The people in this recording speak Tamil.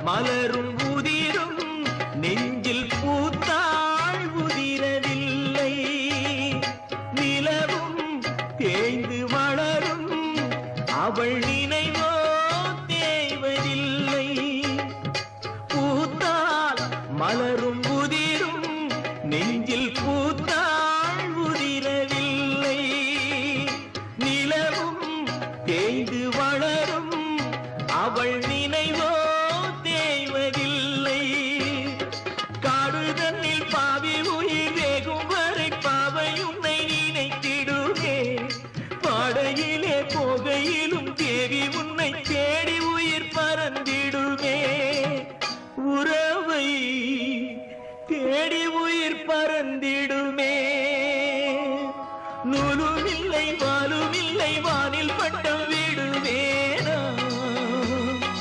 மலரும் உதிரும் நெஞ்சில் பூத்தாள் உதிரவில்லை. நிலவும் தேய்ந்து வளரும் அவள் நினைவோ தேய்வதில்லை. பூத்தால் மலரும் உதிரும் நெஞ்சில் பூத்தாள் உதிரவில்லை. நிலவும் தேய்ந்து வளரும் அவள் நினைவோ